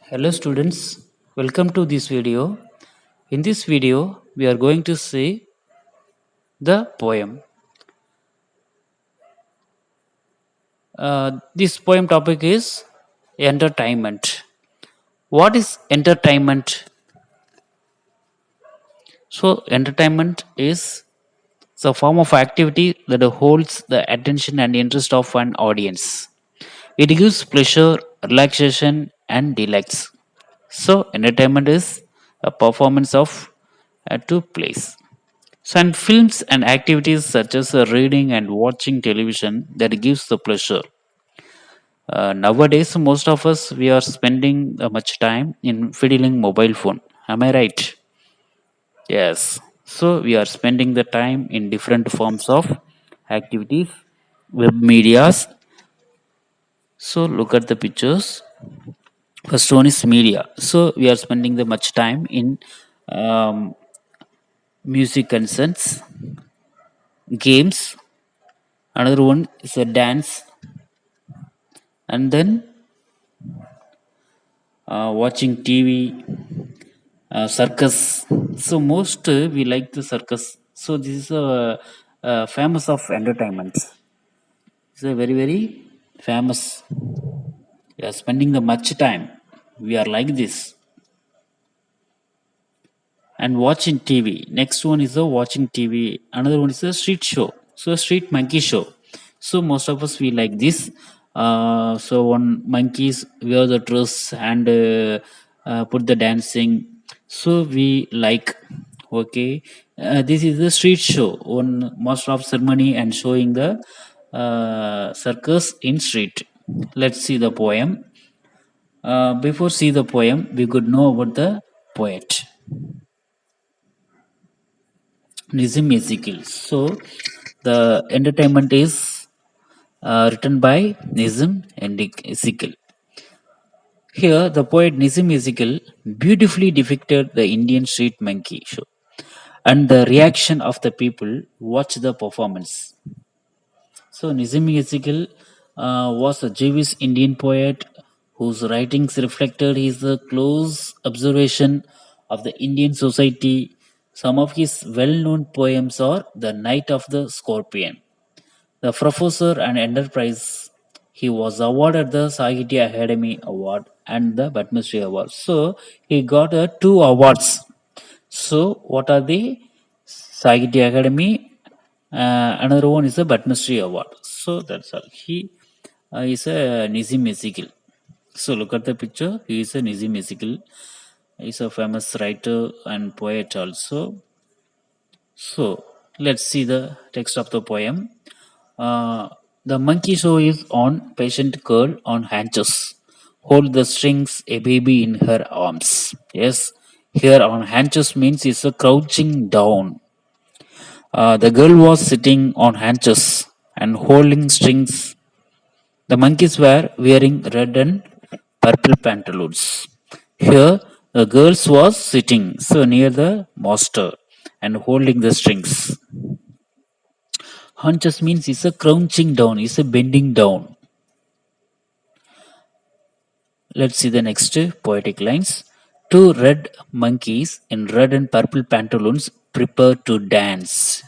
Hello students, welcome to this video. In this video, we are going to see the poem. This poem topic is entertainment. What is entertainment? So, entertainment is the form of activity that holds the attention and interest of an audience. It gives pleasure, relaxation, and delights. So, entertainment is a performance of two plays. So, and films and activities such as reading and watching television that gives the pleasure. Nowadays, most of us we are spending much time in fiddling mobile phone. Am I right? Yes. So we are spending the time in different forms of activities, web medias. So look at the pictures. First one is media. So we are spending the much time in um, music concerts, games. Another one is a dance, and then watching TV, circus. So most we like the circus. So this is a famous of entertainment. It's a very famous. We are spending the much time. We are like this and watching TV. Next one is a watching TV. Another one is a street show. So a street monkey show. So most of us we like this. So one monkeys wear the dress and put the dancing. So we like. Okay, this is the street show. One most of ceremony and showing the circus in street. Let's see the poem. Before see the poem, we could know about the poet. Nizam Ezekiel. So the entertainment is written by Nizam and Ezekiel. Here, the poet Nizam Ezekiel beautifully depicted the Indian street monkey show and the reaction of the people who watch the performance. So Nizam Ezekiel was a Jewish Indian poet whose writings reflected his close observation of the Indian society. Some of his well-known poems are "The Night of the Scorpion," "The Professor and Enterprise." He was awarded the Sahitya Academy Award and the Padma Shri Award. So he got two awards. So what are the Sahitya Academy? Another one is a Padma Shri Award. So that's all. He is a Nizam Ezekiel. So look at the picture. He is a Nizam Ezekiel. He's a famous writer and poet also. So let's see the text of the poem. The monkey show is on patient girl on haunches. Hold the strings, a baby in her arms. Yes, here on haunches means it's a crouching down. The girl was sitting on haunches and holding strings. The monkeys were wearing red and purple pantaloons. Here, the girls was sitting so near the master and holding the strings. Hunches means it's a crouching down, it's a bending down. Let's see the next poetic lines. Two red monkeys in red and purple pantaloons prepare to dance.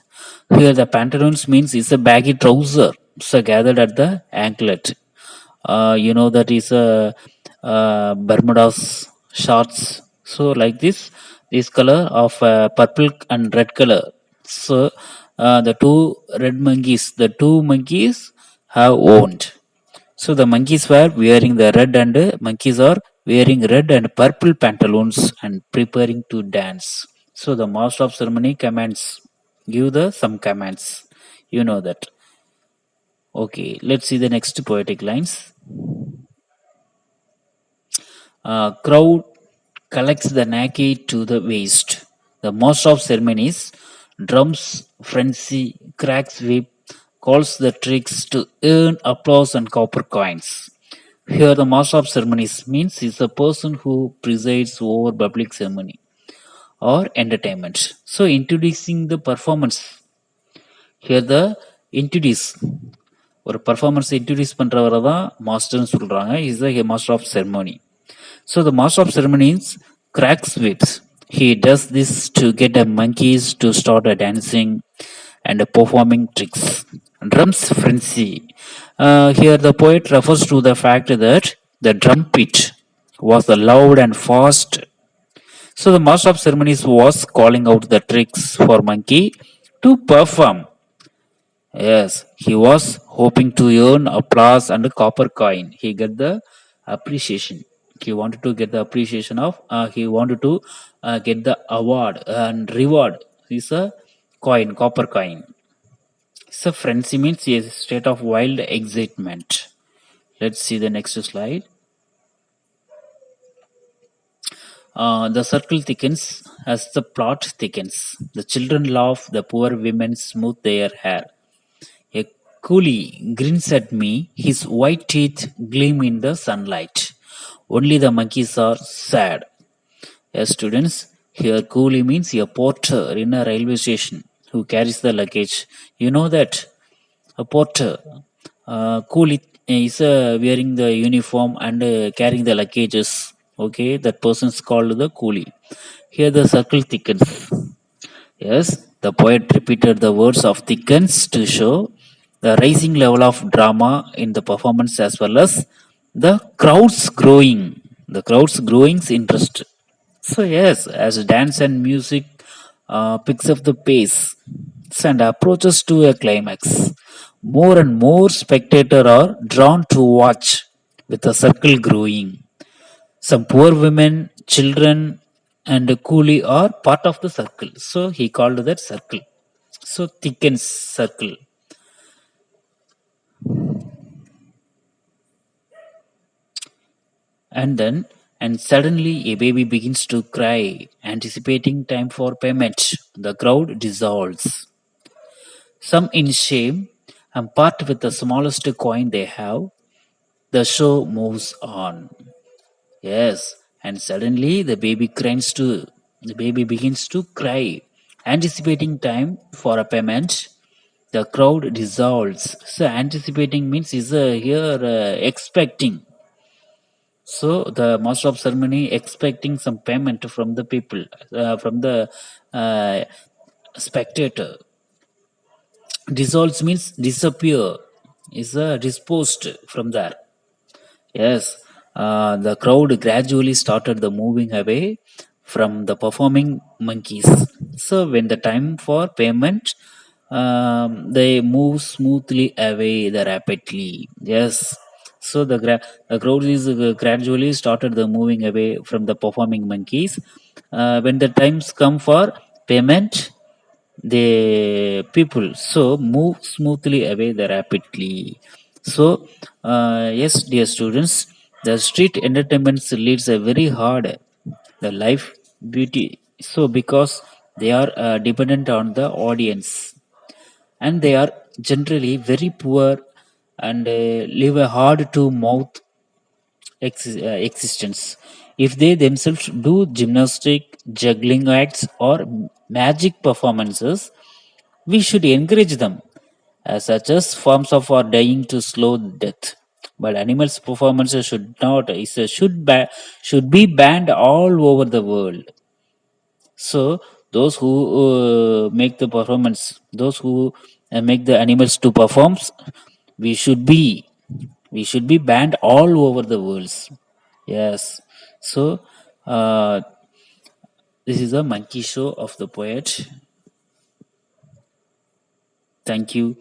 Here the pantaloons means it's a baggy trouser, so gathered at the anklet. That is a Bermudas shorts. So like this color of purple and red color. So the two monkeys have owned. So the monkeys were wearing the red and monkeys are wearing red and purple pantaloons and preparing to dance. So the master of ceremony commands, give the some commands. You know that. Okay, let's see the next poetic lines. Crowd collects the naked to the waist. The master of ceremonies drums frenzy, cracks whip, calls the tricks to earn applause and copper coins. Here, the master of ceremonies means is a person who presides over public ceremony or entertainment. So, introducing the performance. Here, the introduce ஒரு performance introduce பண்றவரை தான் மாஸ்டர்னு சொல்றாங்க. Is the master of ceremony. So the master of ceremonies cracks whips. He does this to get the monkeys to start dancing and performing tricks. Drums frenzy. Here the poet refers to the fact that the drum beat was loud and fast. So the master of ceremonies was calling out the tricks for monkey to perform. Yes, he was hoping to earn applause and a copper coin. He get the appreciation. He wanted to get the appreciation of. He wanted to get the award and reward. It's a coin, copper coin. So frenzy means a state of wild excitement. Let's see the next slide. The circle thickens as the plot thickens. The children laugh, the poor women smooth their hair. A coolie grins at me, his white teeth gleam in the sunlight. Only the monkeys are sad. Yes, students, here coolie means a porter in a railway station who carries the luggage. You know that a porter, coolie is wearing the uniform and carrying the luggages. Okay, that person is called the coolie. Here the circle thickens. Yes, the poet repeated the words of thickens to show the rising level of drama in the performance as well as the crowd's growing. The crowd's growing interest. So yes, as dance and music picks up the pace and approaches to a climax, more and more spectators are drawn to watch with the circle growing. Some poor women, children, and a coolie are part of the circle. So he called that circle. So thickens circle. And then, and suddenly a baby begins to cry, anticipating time for payment. The crowd dissolves. Some in shame and part with the smallest coin they have. The show moves on. Yes, and suddenly the baby begins to cry, anticipating time for a payment. The crowd dissolves. So anticipating means is here expecting. So the master of ceremony expecting some payment from the people, from the uh, spectator. Dissolves means disappear, is disposed from there. Yes, the crowd gradually started the moving away from the performing monkeys. So when the time for payment, they move smoothly away the rapidly. Yes. So the crowd is gradually started the moving away from the performing monkeys. When the times come for payment, the people so move smoothly away the rapidly. So yes, dear students, the street entertainments leads a very hard the life beauty. So because they are dependent on the audience and they are generally very poor and live a hard to mouth existence. If they themselves do gymnastic, juggling acts, or magic performances, we should encourage them, such as forms of are dying to slow death. But animals' performances should not should be banned all over the world. So those who make the performance, those who make the animals to perform, we should be we should be banned all over the world. Yes. So uh, this is a monkey show of the poet. Thank you.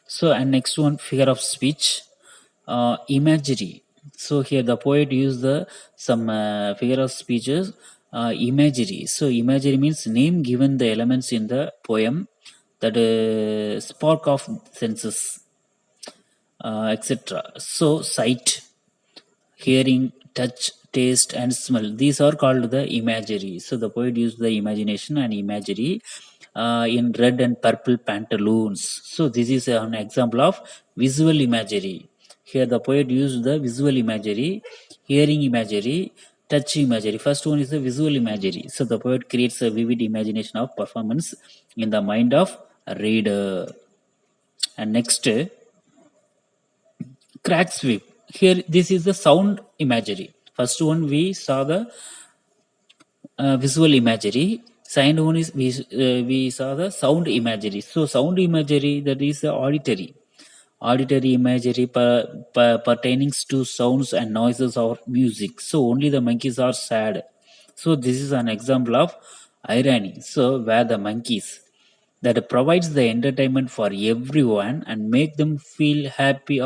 So, and next one, figure of speech, imagery. So here the poet used the some figure of speeches, imagery. So imagery means name given the elements in the poem that spark of senses, etc. So sight, hearing, touch, taste, and smell. These are called the imagery. So the poet used the imagination and imagery in red and purple pantaloons. So this is an example of visual imagery. Here the poet used the visual imagery, hearing imagery, touch imagery. First one is the visual imagery. So the poet creates a vivid imagination of performance in the mind of a reader. And next, crack sweep. Here, this is the sound imagery. First one we saw the visual imagery. Second one is we saw the sound imagery. So sound imagery, that is the auditory imagery pertaining to sounds and noises or music. So only the monkeys are sad. So this is an example of irony. So where the monkeys that provides the entertainment for everyone and make them feel happy